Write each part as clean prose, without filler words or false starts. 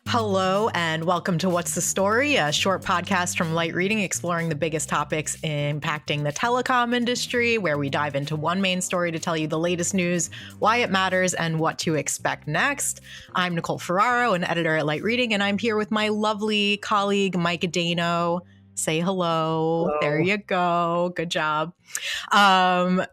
Hello, and welcome to What's the Story, a short podcast from Light Reading exploring the biggest topics impacting the telecom industry, where we dive into one main story to tell you the latest news, why it matters, and what to expect next. I'm Nicole Ferraro, an editor at Light Reading, and I'm here with my lovely colleague, Mike Dano. Say hello. Hello. There you go. Good job.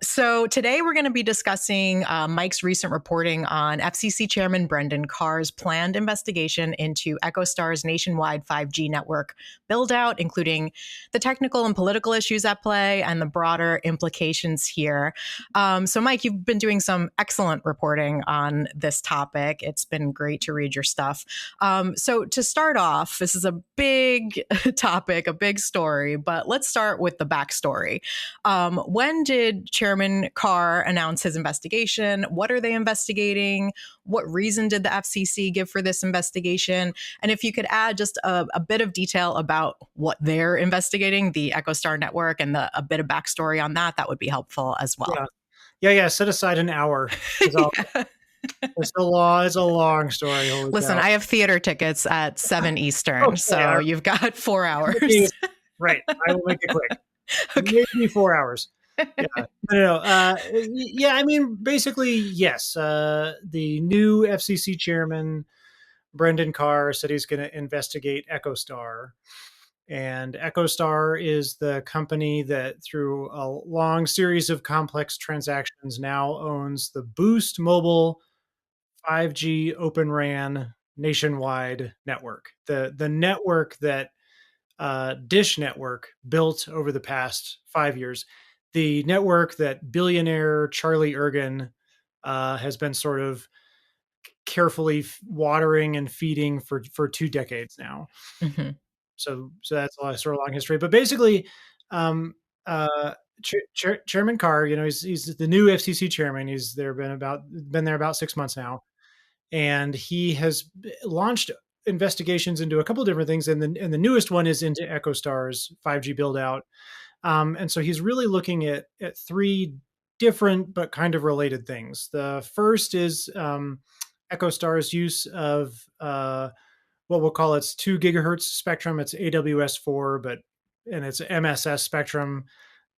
So today we're going to be discussing Mike's recent reporting on FCC Chairman Brendan Carr's planned investigation into EchoStar's nationwide 5G network buildout, including the technical and political issues at play and the broader implications here. So Mike, you've been doing some excellent reporting on this topic. It's been great to read your stuff. So to start off, this is a big topic, a big story, but let's start with the backstory. When did Chairman Carr announce his investigation? What are they investigating? What reason did the FCC give for this investigation? And if you could add just a bit of detail about what they're investigating, the EchoStar network, and a bit of backstory on that, that would be helpful as well. Yeah. Set aside an hour. It's a long story. Listen, I have theater tickets at 7 Eastern, Okay, so you've got 4 hours. Right. I will make it quick. Okay. Maybe 4 hours. Yeah. No. I mean, basically, yes. The new FCC chairman, Brendan Carr, said he's going to investigate EchoStar. And EchoStar is the company that, through a long series of complex transactions, now owns the Boost Mobile 5G Open RAN nationwide network. The network that Dish Network built over the past 5 years. The network that billionaire Charlie Ergen has been sort of carefully watering and feeding for 2 decades now. Mm-hmm. So that's a sort of long history. But basically, Chairman Carr, he's the new FCC chairman. He's been there about 6 months now, and he has launched investigations into a couple of different things, and the newest one is into EchoStar's 5G build out. And so he's really looking at 3 different but kind of related things. The first is EchoStar's use of what we'll call its 2 gigahertz spectrum. It's AWS4, and it's MSS spectrum,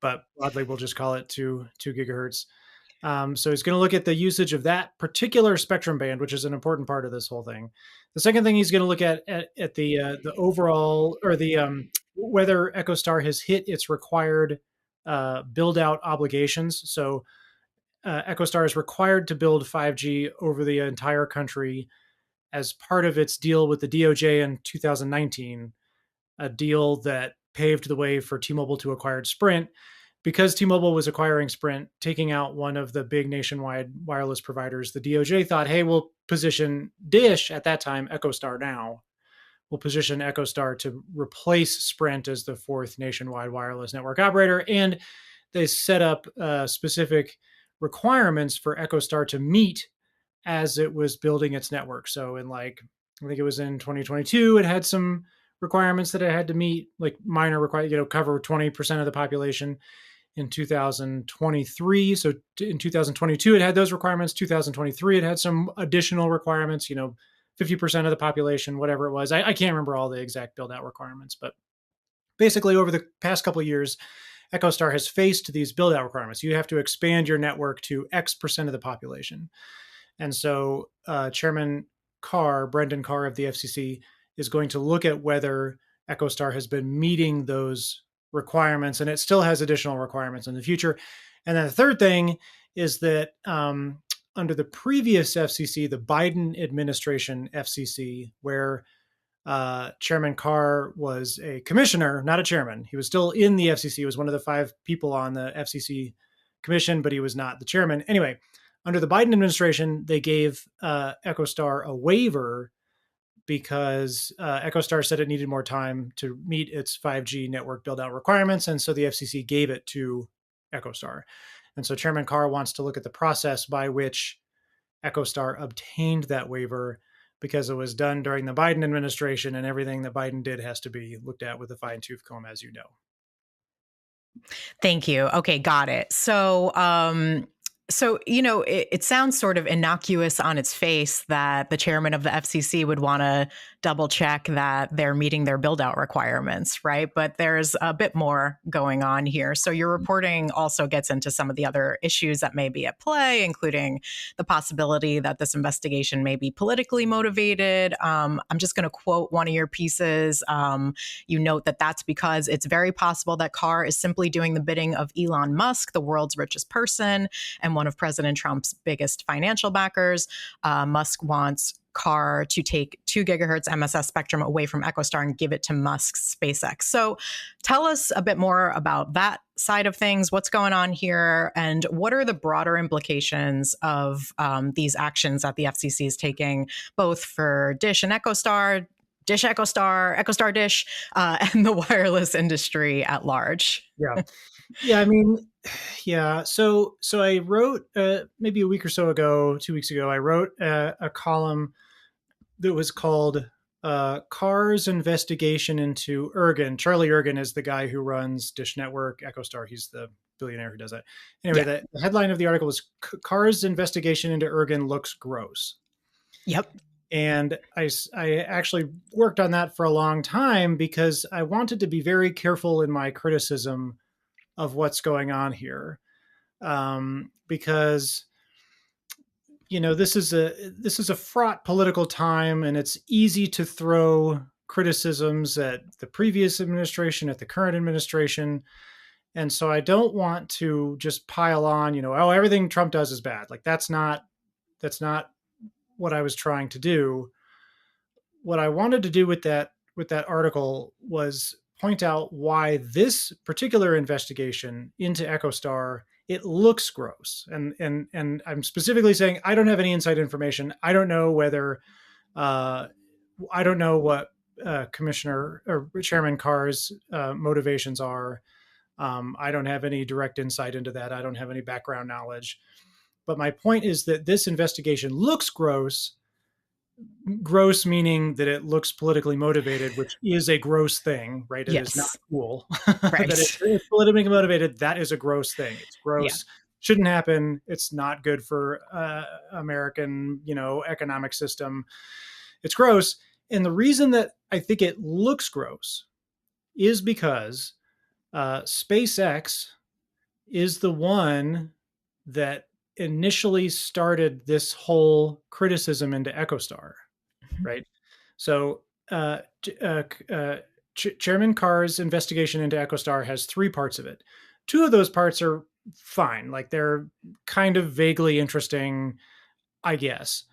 but broadly we'll just call it 2 gigahertz. So he's going to look at the usage of that particular spectrum band, which is an important part of this whole thing. The second thing he's going to look at the overall, or the whether EchoStar has hit its required build out obligations. So EchoStar is required to build 5G over the entire country as part of its deal with the DOJ in 2019, a deal that paved the way for T-Mobile to acquire Sprint. Because T-Mobile was acquiring Sprint, taking out one of the big nationwide wireless providers, the DOJ thought, hey, we'll position Dish, at that time, EchoStar now, we'll position EchoStar to replace Sprint as the 4th nationwide wireless network operator. And they set up specific requirements for EchoStar to meet as it was building its network. So I think it was in 2022, it had some requirements that it had to meet, like minor requirements, cover 20% of the population. In 2023, so in 2022, it had those requirements. 2023, it had some additional requirements, 50% of the population, whatever it was. I can't remember all the exact build out requirements, but basically over the past couple of years, EchoStar has faced these build out requirements. You have to expand your network to X% of the population. And so Chairman Carr, Brendan Carr of the FCC, is going to look at whether EchoStar has been meeting those requirements, and it still has additional requirements in the future. And then the third thing is that under the previous FCC, the Biden administration FCC, where Chairman Carr was a commissioner, not a chairman. He was still in the FCC. He was one of the 5 people on the FCC commission, but he was not the chairman. Anyway, under the Biden administration, they gave EchoStar a waiver because EchoStar said it needed more time to meet its 5G network build-out requirements, and so the FCC gave it to EchoStar. And so Chairman Carr wants to look at the process by which EchoStar obtained that waiver, because it was done during the Biden administration, and everything that Biden did has to be looked at with a fine-tooth comb, as you know. Thank you. Okay, got it. So So, it sounds sort of innocuous on its face that the chairman of the FCC would want to double check that they're meeting their build out requirements, right? But there's a bit more going on here. So, your reporting also gets into some of the other issues that may be at play, including the possibility that this investigation may be politically motivated. I'm just going to quote one of your pieces. You note that that's because it's very possible that Carr is simply doing the bidding of Elon Musk, the world's richest person and one of President Trump's biggest financial backers. Musk wants Carr to take 2 gigahertz MSS spectrum away from EchoStar and give it to Musk's SpaceX. So tell us a bit more about that side of things. What's going on here? And what are the broader implications of these actions that the FCC is taking, both for Dish and EchoStar, Dish EchoStar, EchoStar Dish, and the wireless industry at large? Yeah. Yeah. I mean, yeah. So I wrote maybe a week or so ago, 2 weeks ago, I wrote a column that was called Carr's Investigation into Ergen. Charlie Ergen is the guy who runs Dish Network, EchoStar. He's the billionaire who does that. Anyway, Yeah. the headline of the article was Carr's Investigation into Ergen looks gross. Yep. And I actually worked on that for a long time because I wanted to be very careful in my criticism of what's going on here. Because this is a fraught political time, and it's easy to throw criticisms at the previous administration, at the current administration. And so I don't want to just pile on, oh, everything Trump does is bad. Like that's not what I was trying to do. What I wanted to do with that article was point out why this particular investigation into EchoStar, it looks gross. And I'm specifically saying I don't have any inside information. I don't know whether I don't know what Commissioner or Chairman Carr's motivations are. I don't have any direct insight into that. I don't have any background knowledge. But my point is that this investigation looks gross. Gross meaning that it looks politically motivated, which is a gross thing, right? It is not Yes. cool. Right. That it's politically motivated. That is a gross thing. It's gross. Yeah. Shouldn't happen. It's not good for American, economic system. It's gross. And the reason that I think it looks gross is because SpaceX is the one that initially started this whole criticism into EchoStar, right? So Chairman Carr's investigation into EchoStar has 3 parts of it. 2 of those parts are fine, like they're kind of vaguely interesting, I guess.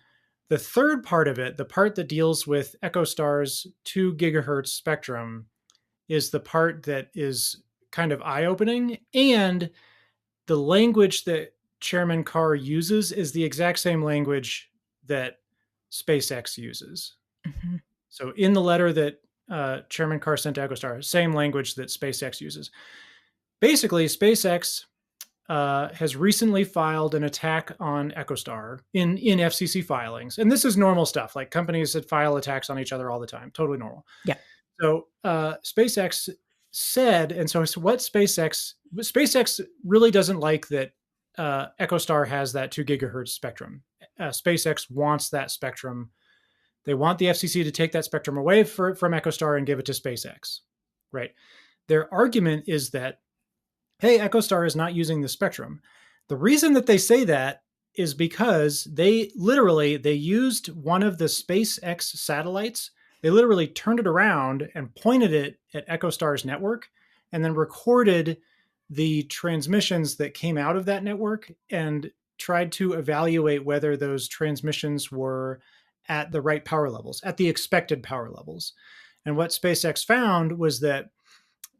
The third part of it, the part that deals with EchoStar's 2 gigahertz spectrum, is the part that is kind of eye-opening, and the language that Chairman Carr uses is the exact same language that SpaceX uses. Mm-hmm. So in the letter that Chairman Carr sent to EchoStar, same language that SpaceX uses. Basically, SpaceX has recently filed an attack on EchoStar in FCC filings. And this is normal stuff. Like companies that file attacks on each other all the time. Totally normal. Yeah. So SpaceX said, and so what SpaceX really doesn't like that EchoStar has that 2 gigahertz spectrum. SpaceX wants that spectrum. They want the FCC to take that spectrum away from EchoStar and give it to SpaceX, right? Their argument is that, hey, EchoStar is not using the spectrum. The reason that they say that is because they used one of the SpaceX satellites. They literally turned it around and pointed it at EchoStar's network and then recorded the transmissions that came out of that network and tried to evaluate whether those transmissions were at the right power levels, at the expected power levels. And what SpaceX found was that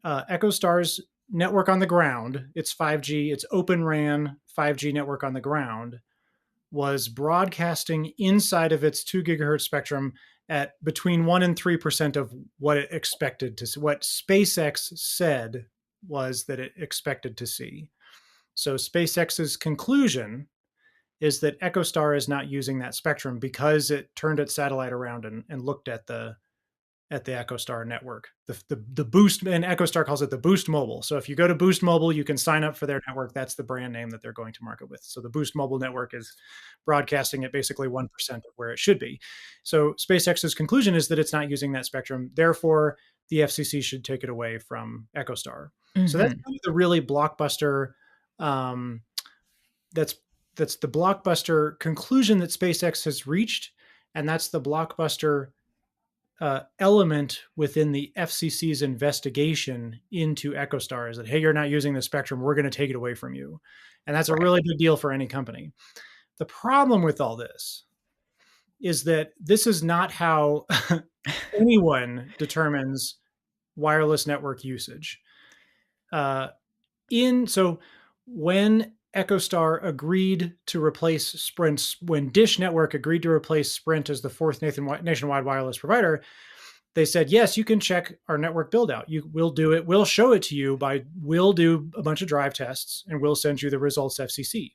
EchoStar's network on the ground, its 5G, its Open RAN 5G network on the ground, was broadcasting inside of its 2 gigahertz spectrum at between 1% and 3% of what it expected to see, what SpaceX said was that it expected to see. So SpaceX's conclusion is that EchoStar is not using that spectrum because it turned its satellite around and looked at the at the EchoStar network. The Boost, and EchoStar calls it the Boost Mobile. So if you go to Boost Mobile, you can sign up for their network. That's the brand name that they're going to market with. So the Boost Mobile network is broadcasting at basically 1% of where it should be. So SpaceX's conclusion is that it's not using that spectrum. Therefore, the FCC should take it away from EchoStar. So that's kind of the really blockbuster. That's the blockbuster conclusion that SpaceX has reached, and that's the blockbuster element within the FCC's investigation into EchoStar, is that, hey, you're not using the spectrum, we're going to take it away from you. And that's a really big deal for any company. The problem with all this is that this is not how anyone determines wireless network usage. So when EchoStar agreed to replace Sprint, when Dish Network agreed to replace Sprint as the fourth nationwide wireless provider, they said, yes, you can check our network build out. We'll do it. We'll show it to you we'll do a bunch of drive tests and we'll send you the results FCC.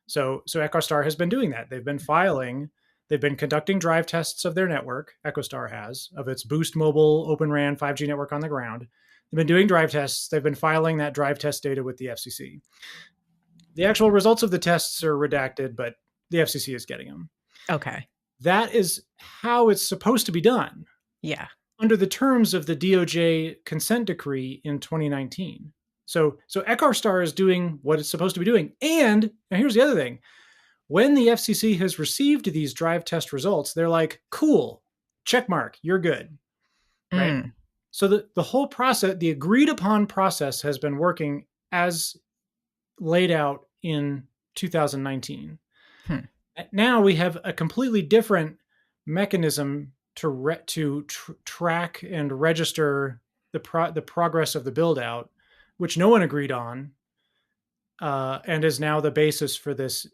So EchoStar has been doing that. They've been conducting drive tests of their network. EchoStar has, of its Boost Mobile Open RAN 5G network on the ground. They've been doing drive tests. They've been filing that drive test data with the FCC. The actual results of the tests are redacted, but the FCC is getting them. Okay. That is how it's supposed to be done. Yeah. Under the terms of the DOJ consent decree in 2019. So EchoStar is doing what it's supposed to be doing. And here's the other thing. When the FCC has received these drive test results, they're like, cool, check mark, you're good. Right? So the whole process, the agreed upon process, has been working as laid out in 2019. Now we have a completely different mechanism to track and register the progress of the build out, which no one agreed on, and is now the basis for this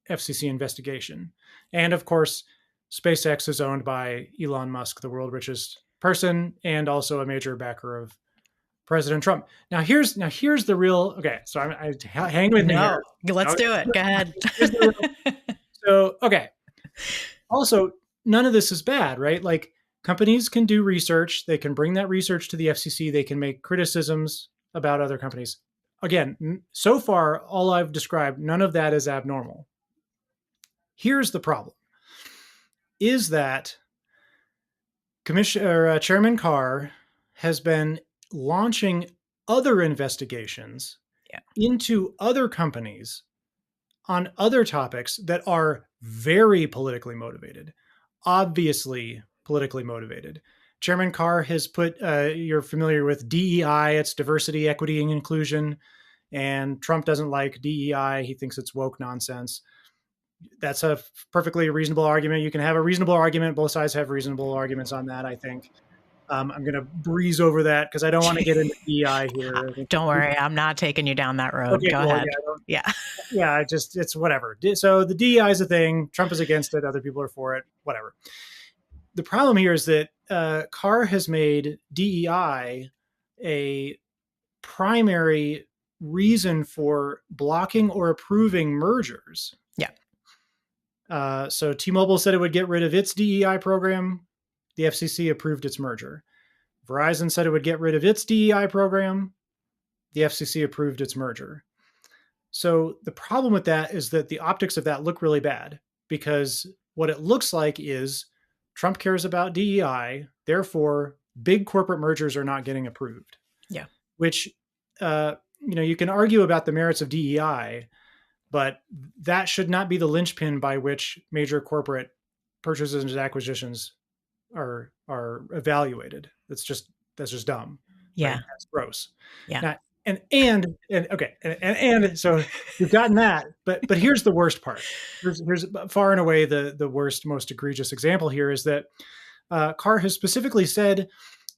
FCC investigation. And of course, SpaceX is owned by Elon Musk, the world's richest person, and also a major backer of President Trump. Now here's the real. Okay, so I hang with me here. Let's do it. Go ahead. So okay. Also, none of this is bad, right? Like, companies can do research. They can bring that research to the FCC. They can make criticisms about other companies. Again, so far, all I've described, none of that is abnormal. Here's the problem: is that Chairman Carr has been launching other investigations into other companies on other topics that are very politically motivated, obviously politically motivated. Chairman Carr has put, you're familiar with DEI, it's diversity, equity, and inclusion, and Trump doesn't like DEI. He thinks it's woke nonsense. That's a perfectly reasonable argument. You can have a reasonable argument. Both sides have reasonable arguments on that, I think. I'm going to breeze over that because I don't want to get into DEI here. Don't worry. I'm not taking you down that road. Okay, Go ahead. Yeah. It's whatever. So the DEI is a thing. Trump is against it. Other people are for it. Whatever. The problem here is that Carr has made DEI a primary reason for blocking or approving mergers. Yeah. So T-Mobile said it would get rid of its DEI program. The FCC approved its merger. Verizon said it would get rid of its DEI program. The FCC approved its merger. So the problem with that is that the optics of that look really bad, because what it looks like is Trump cares about DEI, therefore big corporate mergers are not getting approved. Yeah. Which, you can argue about the merits of DEI, but that should not be the linchpin by which major corporate purchases and acquisitions are evaluated. That's just dumb. Yeah. Right? That's gross. Yeah. Now, and so we've gotten that, but here's the worst part. Here's far and away the worst, most egregious example here is that Carr has specifically said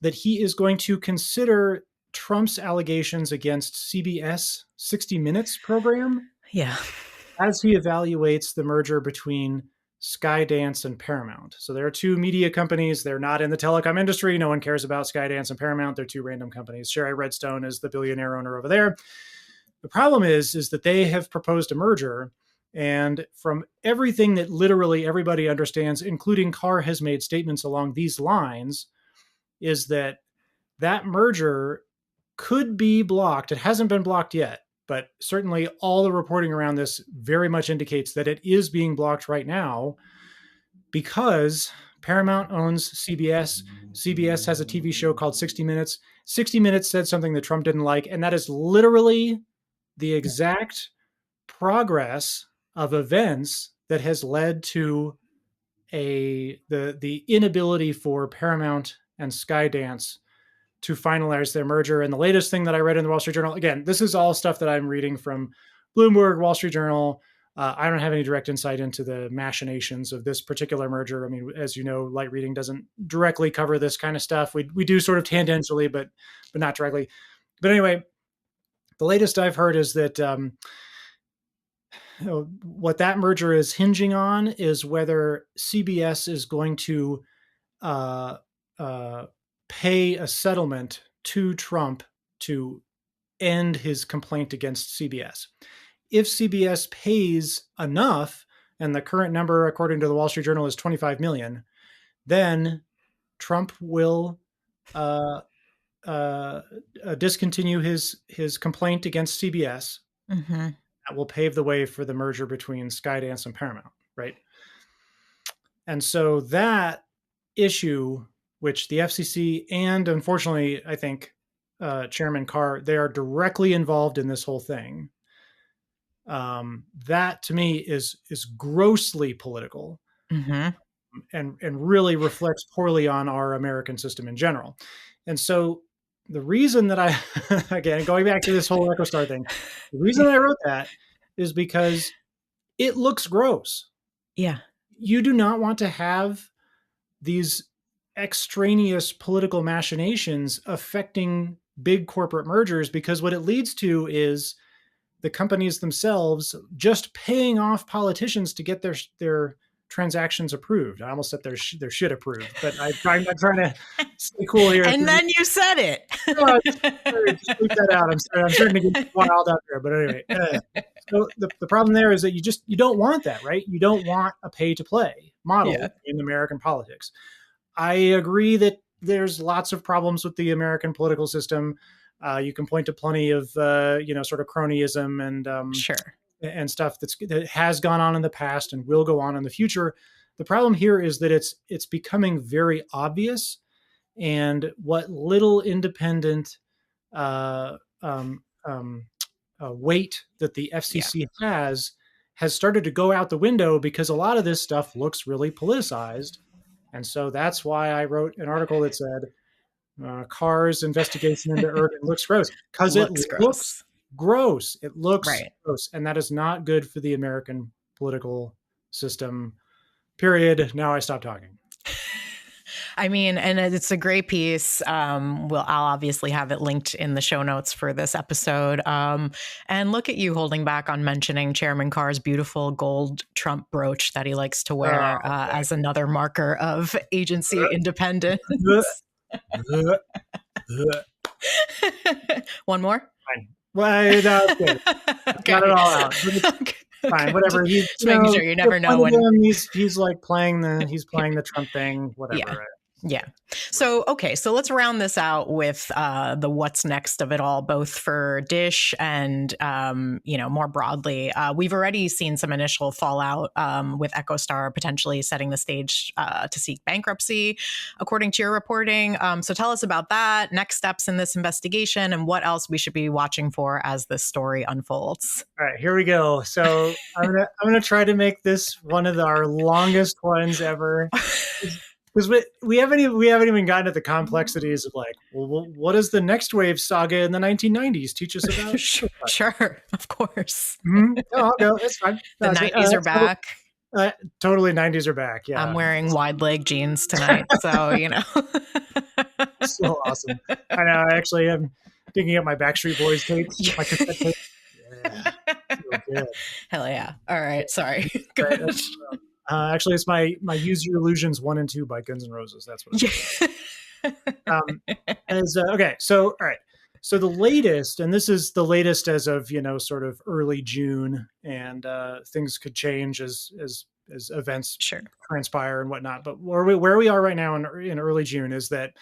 that he is going to consider Trump's allegations against CBS 60 Minutes program. Yeah. As he evaluates the merger between Skydance and Paramount. So there are two media companies. They're not in the telecom industry. No one cares about Skydance and Paramount. They're two random companies. Sherry Redstone is the billionaire owner over there. The problem is that they have proposed a merger. And from everything that literally everybody understands, including Carr has made statements along these lines, is that that merger could be blocked. It hasn't been blocked yet, but certainly all the reporting around this very much indicates that it is being blocked right now because Paramount owns CBS. CBS has a TV show called 60 Minutes. 60 Minutes said something that Trump didn't like, and that is literally the exact progress of events that has led to the inability for Paramount and Skydance to finalize their merger. And the latest thing that I read in the Wall Street Journal, again, this is all stuff that I'm reading from Bloomberg, Wall Street Journal. I don't have any direct insight into the machinations of this particular merger. I mean, as you know, light reading doesn't directly cover this kind of stuff. We do sort of tangentially, but not directly. But anyway, the latest I've heard is that what that merger is hinging on is whether CBS is going to pay a settlement to Trump to end his complaint against CBS. If CBS pays enough, and the current number, according to the Wall Street Journal, is 25 million, then Trump will discontinue his complaint against CBS. Mm-hmm. That will pave the way for the merger between Skydance and Paramount, right? And so that issue, which the FCC and unfortunately, I think Chairman Carr, they are directly involved in this whole thing. That to me is grossly political, Mm-hmm. and really reflects poorly on our American system in general. And so the reason that I, again, going back to this whole EchoStar thing, the reason I wrote that is because it looks gross. Yeah. You do not want to have these extraneous political machinations affecting big corporate mergers, because what it leads to is the companies themselves just paying off politicians to get their transactions approved. I almost said their shit approved, but I'm trying to stay cool here. And then you said it. Just leave that out. I'm sorry. I'm starting to get wild out there. But anyway, so the problem there is that you don't want that, right? You don't want a pay to play model in American politics. I agree that there's lots of problems with the American political system. You can point to plenty of sort of cronyism and sure, and stuff that has gone on in the past and will go on in the future. The problem here is that it's becoming very obvious, and what little independent weight that the FCC has started to go out the window, because a lot of this stuff looks really politicized. And so that's why I wrote an article that said Carr's investigation into Ergen looks gross, because it looks gross. It looks gross, and that is not good for the American political system, period. Now I stop talking. I mean, and it's a great piece. I'll obviously have it linked in the show notes for this episode. And look at you holding back on mentioning Chairman Carr's beautiful gold Trump brooch that he likes to wear as another marker of agency independence. One more? Fine. Well, that's good. Okay. Got it all out. Fine, whatever. He's just making sure you never know when he's like playing the Trump thing, whatever. Yeah. Right? Yeah. So, okay. So let's round this out with the what's next of it all, both for Dish and, more broadly. We've already seen some initial fallout with EchoStar potentially setting the stage to seek bankruptcy, according to your reporting. So tell us about that, next steps in this investigation, and what else we should be watching for as this story unfolds. All right, here we go. So I'm gonna try to make this one of our longest ones ever. Because we haven't even gotten to the complexities of like, well, what does the Next Wave saga in the 1990s teach us about? Sure, of course. Mm-hmm. No, I'll go. It's fine. The 90s are back. Totally, 90s are back. Yeah, I'm wearing wide leg jeans tonight, so So awesome. I know. I actually am digging up my Backstreet Boys tapes. My cassette tape. Yeah, so good. Hell yeah! All right, sorry. Actually, it's my Use Your Illusions 1 and 2 by Guns N' Roses. That's what it is. Okay, so all right. So the latest, and this is the latest as of sort of early June, and things could change as events transpire and whatnot. But where we are right now in early June is that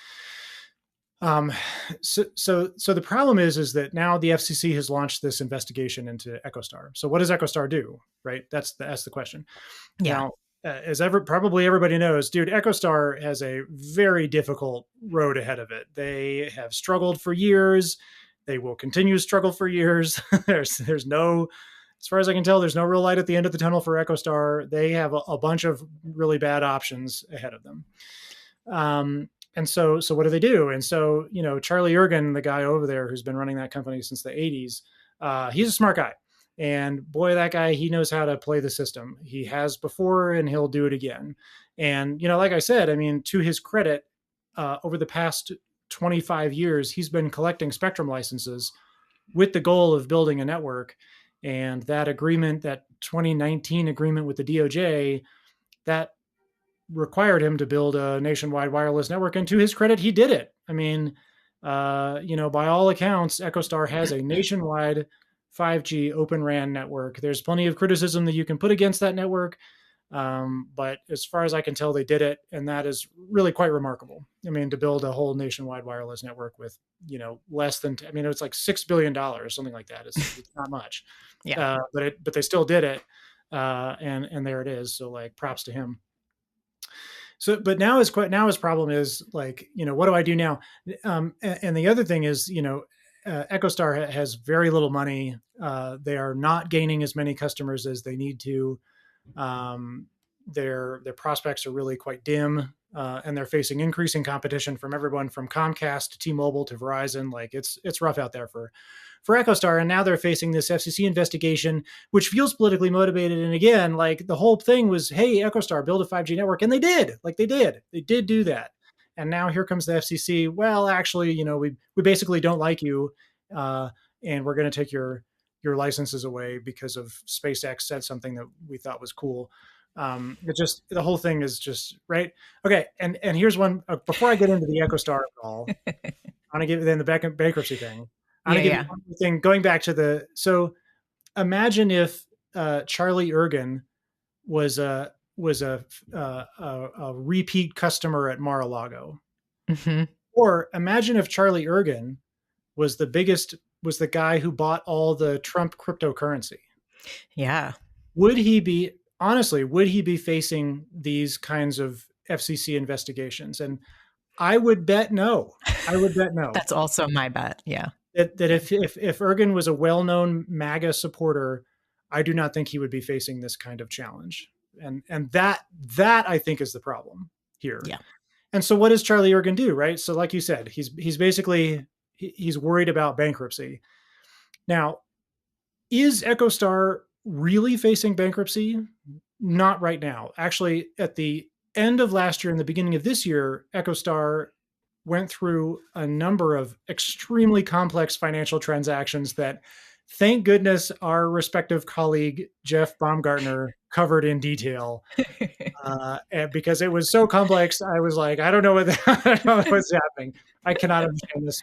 Um, so the problem is that now the FCC has launched this investigation into EchoStar. So what does EchoStar do? Right? That's the question. Yeah. Now, as probably everybody knows, dude, EchoStar has a very difficult road ahead of it. They have struggled for years. They will continue to struggle for years. There's no, as far as I can tell, there's no real light at the end of the tunnel for EchoStar. They have a bunch of really bad options ahead of them. And so what do they do? And so, Charlie Ergen, the guy over there who's been running that company since the 80s, he's a smart guy. And boy, that guy, he knows how to play the system. He has before and he'll do it again. And, like I said, I mean, to his credit, over the past 25 years, he's been collecting spectrum licenses with the goal of building a network. And that agreement, that 2019 agreement with the DOJ, that required him to build a nationwide wireless network. And to his credit, he did it. I mean, by all accounts, EchoStar has a nationwide 5G Open RAN network. There's plenty of criticism that you can put against that network. But as far as I can tell, they did it. And that is really quite remarkable. I mean, to build a whole nationwide wireless network with, less than, it's like $6 billion, something like that. It's not much. Yeah. But they still did it. And there it is. So like props to him. So, but now his problem is like, what do I do now? And the other thing is, EchoStar has very little money. They are not gaining as many customers as they need to. Their prospects are really quite dim, and they're facing increasing competition from everyone from Comcast to T-Mobile to Verizon. Like it's rough out there for EchoStar, and now they're facing this FCC investigation, which feels politically motivated. And again, like the whole thing was, hey, EchoStar, build a 5G network, and they did. They did do that. And now here comes the FCC. Well, actually, we basically don't like you, and we're going to take your licenses away because of SpaceX said something that we thought was cool. The whole thing is just right. Okay, and here's one before I get into the EchoStar call. I want to give then the bankruptcy thing. I want to give you one thing going back to so imagine if Charlie Ergen was a repeat customer at Mar-a-Lago. Mm-hmm. Or imagine if Charlie Ergen was the guy who bought all the Trump cryptocurrency. Yeah. Would he be facing these kinds of FCC investigations? And I would bet no. That's also my bet. Yeah. That if Ergen was a well-known MAGA supporter, I do not think he would be facing this kind of challenge. And that I think is the problem here. Yeah. And so what does Charlie Ergen do, right? So like you said, he's basically he's worried about bankruptcy. Now, is EchoStar really facing bankruptcy? Not right now. Actually, at the end of last year and the beginning of this year, EchoStar went through a number of extremely complex financial transactions that, thank goodness, our respective colleague, Jeff Baumgartner, covered in detail. Because it was so complex, I was like, I don't know what's happening. I cannot understand this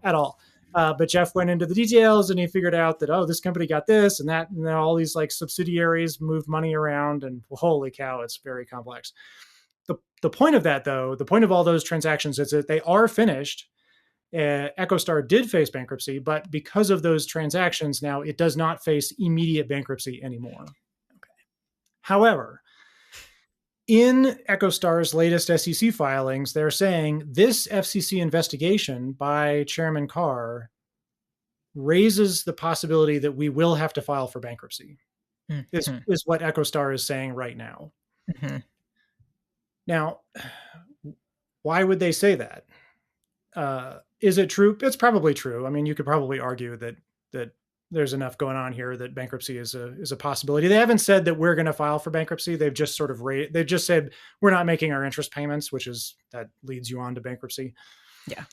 at all. But Jeff went into the details and he figured out that, this company got this and that, and then all these like subsidiaries moved money around, and holy cow, it's very complex. The point of that, though, the point of all those transactions is that they are finished. EchoStar did face bankruptcy, but because of those transactions, now it does not face immediate bankruptcy anymore. Okay. However, in EchoStar's latest SEC filings, they're saying this FCC investigation by Chairman Carr raises the possibility that we will have to file for bankruptcy. Mm-hmm. Is what EchoStar is saying right now. Mm-hmm. Now, why would they say that? Is it true? It's probably true. I mean, you could probably argue that there's enough going on here that bankruptcy is a possibility. They haven't said that we're going to file for bankruptcy. They've just sort of they've just said we're not making our interest payments, that leads you on to bankruptcy. Yeah.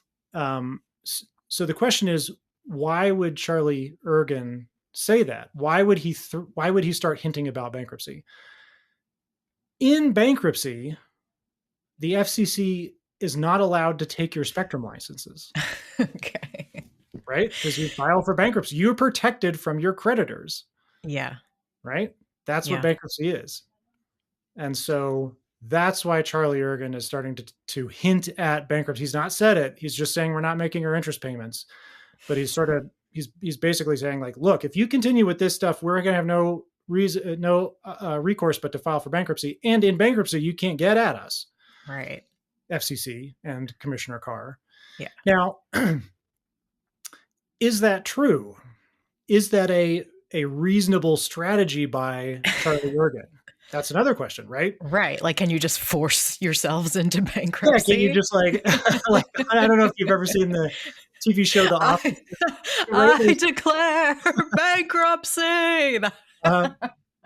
So the question is, why would Charlie Ergen say that? Why would he start hinting about bankruptcy? In bankruptcy, the FCC is not allowed to take your spectrum licenses. Okay. Right? Because you file for bankruptcy. You're protected from your creditors. Yeah. Right? That's what bankruptcy is. And so That's why Charlie Ergen is starting to hint at bankruptcy. He's not said it. He's just saying we're not making our interest payments. But he's basically saying like, look, if you continue with this stuff, we're going to have no reason, no recourse but to file for bankruptcy. And in bankruptcy, you can't get at us, Right. FCC and Commissioner Carr. Yeah. Now, is that true? Is that a reasonable strategy by Charlie Ergen? That's another question, right? Right. Like, can you just force yourselves into Yeah, bankruptcy? can you just like I don't know if you've ever seen the TV show The Office. I declare bankruptcy.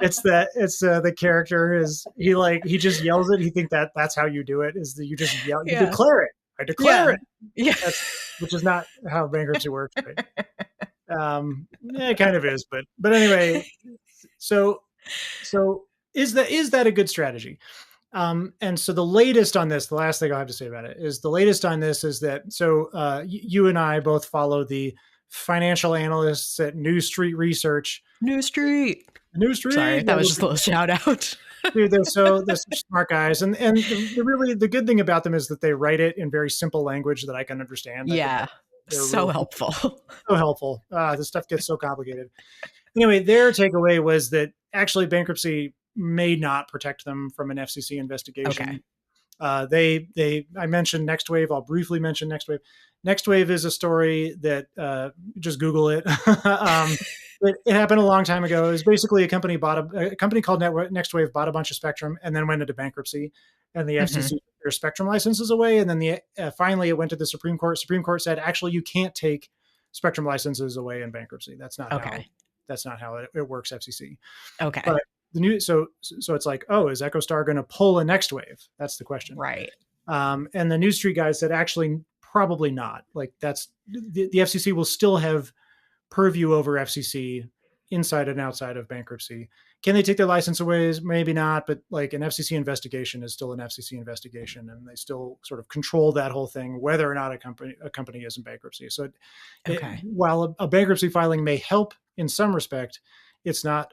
It's the character is he just yells it. He think that's how you do it, is that you just yell, you declare it. I declare it. Yeah. Which is not how bankruptcy works. Right? It kind of is, but anyway, so is that a good strategy? And so the latest on this, the last thing I'll have to say about it is the latest on this is that, you and I both follow the financial analysts at New Street Research. New Street. Sorry, that was just a little shout out. Dude, they're smart guys. And the good thing about them is that they write it in very simple language that I can understand. Yeah. So helpful. So helpful. This stuff gets so complicated. Anyway, their takeaway was that actually bankruptcy may not protect them from an FCC investigation. Okay. I mentioned Next Wave. I'll briefly mention Next Wave. Next Wave is a story that just Google it. It happened a long time ago. It was basically a company called Next Wave bought a bunch of spectrum and then went into bankruptcy, and the FCC took their spectrum licenses away. And then finally it went to the Supreme Court. Supreme Court said, actually, you can't take spectrum licenses away in bankruptcy. That's not how it works, FCC. Okay. But so it's like, oh, is EchoStar going to pull a Next Wave? That's the question. Right. And the New Street guys said, actually, probably not. Like that's the FCC will still have purview over FCC inside and outside of bankruptcy. Can they take their license away? Maybe not, but like an FCC investigation is still an FCC investigation, and they still sort of control that whole thing, whether or not a company is in bankruptcy. So while a bankruptcy filing may help in some respect, it's not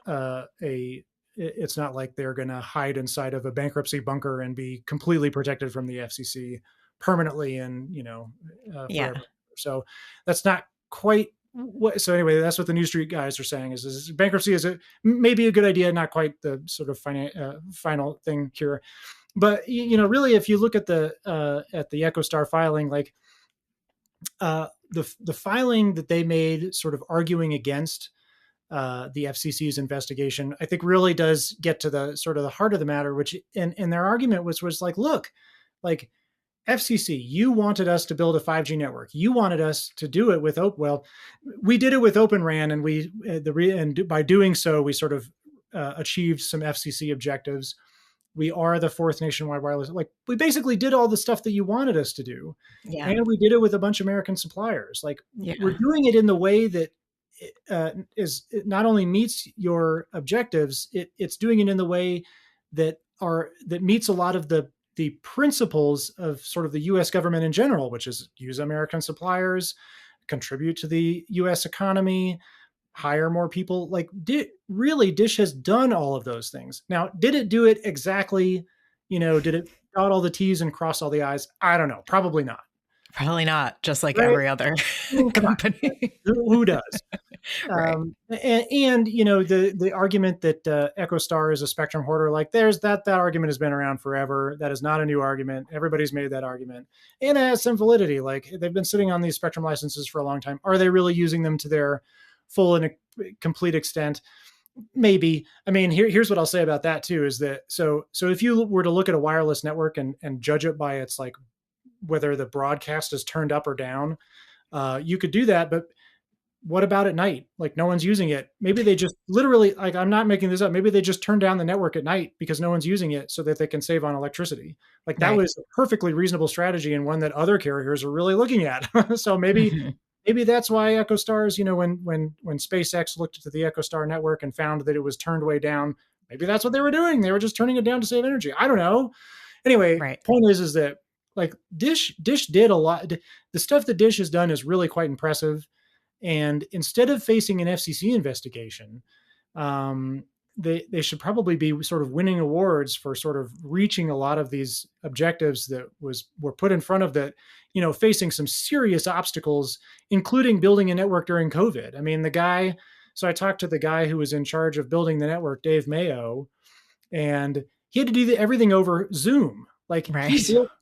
it's not like they're going to hide inside of a bankruptcy bunker and be completely protected from the FCC permanently and, forever. So that's not quite what. So anyway, that's what the New Street guys are saying is bankruptcy is maybe a good idea, not quite the sort of final thing here. But, really, if you look at the EchoStar filing, like the filing that they made sort of arguing against the FCC's investigation, I think really does get to the sort of the heart of the matter, which and their argument was like, look, like FCC, you wanted us to build a 5G network. You wanted us to do it with we did it with Open RAN, and by doing so, we sort of achieved some FCC objectives. We are the fourth nationwide wireless. Like we basically did all the stuff that you wanted us to do, and we did it with a bunch of American suppliers. Like we're doing it in the way that it not only meets your objectives, it's doing it in the way that meets a lot of the principles of sort of the U.S. government in general, which is use American suppliers, contribute to the U.S. economy, hire more people. Like Dish has done all of those things. Now, did it do it exactly? Did it dot all the T's and cross all the I's? I don't know. Probably not. Probably not, just like every other company. Who does? Right. And the argument that EchoStar is a spectrum hoarder, like there's that argument has been around forever. That is not a new argument. Everybody's made that argument, and it has some validity. Like they've been sitting on these spectrum licenses for a long time. Are they really using them to their full and complete extent? Maybe. I mean, here's what I'll say about that too: is that so if you were to look at a wireless network and judge it by its like whether the broadcast is turned up or down, you could do that. But what about at night? Like no one's using it. Maybe they just literally, like I'm not making this up. Maybe they just turn down the network at night because no one's using it so that they can save on electricity. Like that was a perfectly reasonable strategy and one that other carriers are really looking at. So maybe that's why EchoStars, when SpaceX looked at the EchoStar network and found that it was turned way down, maybe that's what they were doing. They were just turning it down to save energy. I don't know. Anyway, point is that like Dish did a lot. The stuff that Dish has done is really quite impressive. And instead of facing an FCC investigation, they should probably be sort of winning awards for sort of reaching a lot of these objectives that were put in front of that, facing some serious obstacles, including building a network during COVID. I mean, so I talked to the guy who was in charge of building the network, Dave Mayo, and he had to do everything over Zoom. Like Right.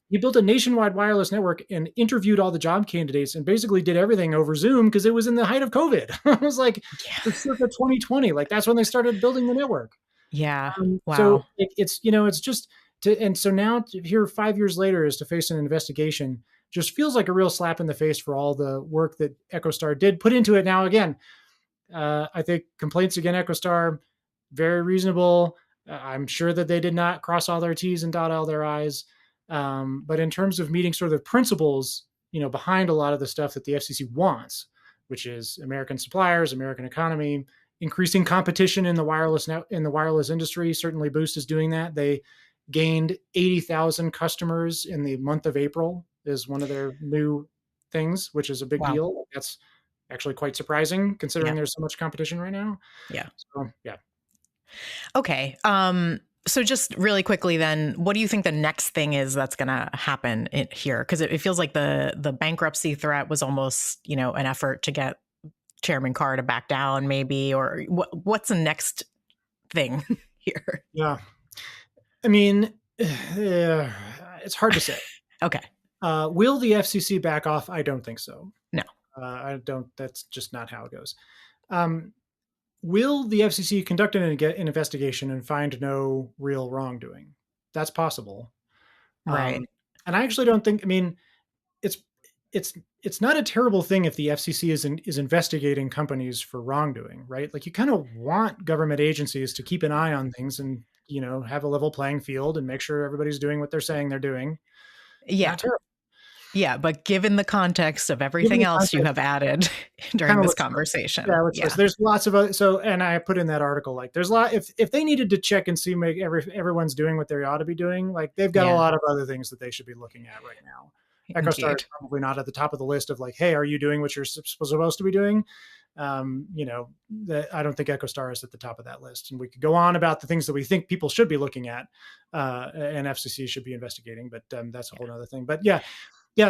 he built a nationwide wireless network and interviewed all the job candidates and basically did everything over Zoom because it was in the height of COVID. It was like Yeah. the circa 2020. Like that's when they started building the network. Yeah. So Wow. it's just and so now here 5 years later is to face an investigation just feels like a real slap in the face for all the work that EchoStar did put into it. Now again, I think complaints against EchoStar very reasonable. I'm sure that they did not cross all their T's and dot all their I's. But in terms of meeting sort of the principles, behind a lot of the stuff that the FCC wants, which is American suppliers, American economy, increasing competition in the wireless industry. Certainly, Boost is doing that. They gained 80,000 customers in the month of April. Is one of their new things, which is a big Wow. deal. That's actually quite surprising considering Yeah. there's so much competition right now. Yeah. So yeah. Okay. So just really quickly then, what do you think the next thing is that's going to happen here? Because it feels like the bankruptcy threat was almost, an effort to get Chairman Carr to back down maybe, or what's the next thing here? Yeah. I mean, it's hard to say. Okay. Will the FCC back off? I don't think so. No. I don't. That's just not how it goes. Will the FCC conduct an investigation and find no real wrongdoing? That's possible. Right. And I actually don't think. I mean, it's it's it's not a terrible thing if the FCC is investigating companies for wrongdoing, right? Like you kind of want government agencies to keep an eye on things and have a level playing field and make sure everybody's doing what they're saying they're doing. Yeah. Not terrible. Yeah. But given the context of everything else you have added during Kind of this looks conversation. yeah, there's lots of and I put in that article like there's a lot if they needed to check and see make everyone's doing what they ought to be doing, like they've got a Yeah. lot of other things that they should be looking at right now. EchoStar is Indeed. probably not at the top of the list of like, hey, are you doing what you're supposed to be doing? That I don't think EchoStar is at the top of that list, and we could go on about the things that we think people should be looking at, and FCC should be investigating, but that's a whole other thing. But yeah.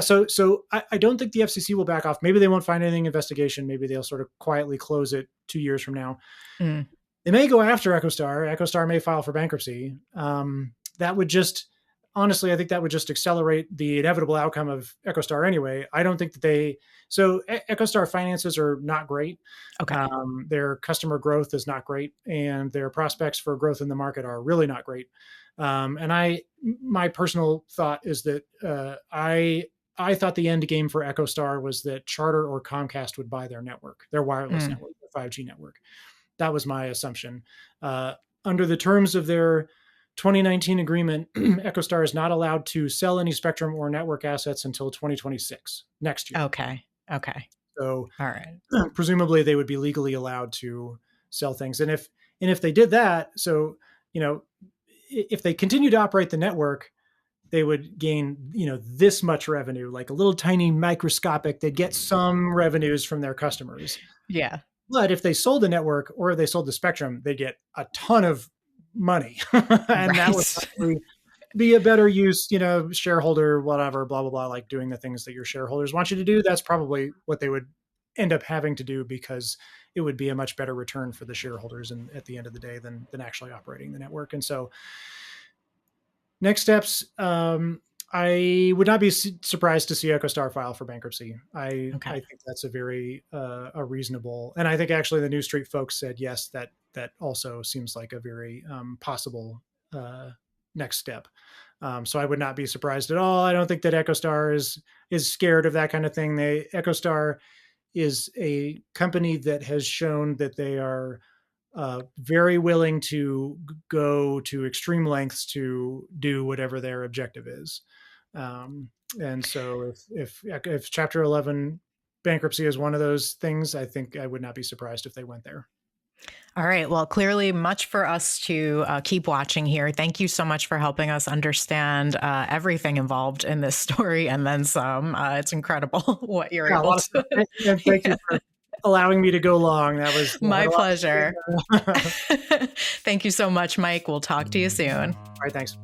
So I don't think the FCC will back off. Maybe they won't find anything investigation. Maybe they'll sort of quietly close it 2 years from now. Mm. They may go after EchoStar. EchoStar may file for bankruptcy. That would just honestly, I think that would just accelerate the inevitable outcome of EchoStar anyway. I don't think that EchoStar finances are not great. Okay. Their customer growth is not great, and their prospects for growth in the market are really not great. And my personal thought is that I thought the end game for EchoStar was that Charter or Comcast would buy their network, their wireless network, their 5G network. That was my assumption. Under the terms of their 2019 agreement, EchoStar is not allowed to sell any spectrum or network assets until 2026, next year. Okay. So, All right. presumably, they would be legally allowed to sell things. And if they did that, so if they continue to operate the network, they would gain, this much revenue, like a little tiny microscopic, they'd get some revenues from their customers. Yeah. But if they sold the network or they sold the spectrum, they get a ton of money. And that would probably be a better use, shareholder, whatever, blah, blah, blah, like doing the things that your shareholders want you to do. That's probably what they would end up having to do because it would be a much better return for the shareholders and at the end of the day than actually operating the network. And so next steps, I would not be surprised to see EchoStar file for bankruptcy. I think that's a very a reasonable, and I think actually the New Street folks said yes, that also seems like a very possible next step. So I would not be surprised at all. I don't think that EchoStar is scared of that kind of thing. EchoStar is a company that has shown that they are very willing to go to extreme lengths to do whatever their objective is. And so if Chapter 11 bankruptcy is one of those things, I think I would not be surprised if they went there. All right. Well, clearly much for us to keep watching here. Thank you so much for helping us understand everything involved in this story and then some. It's incredible what you're able to. And thank you for allowing me to go long. That was I had My a lot to pleasure. say. All Thank you so much, Mike. We'll talk to you soon. right, thanks.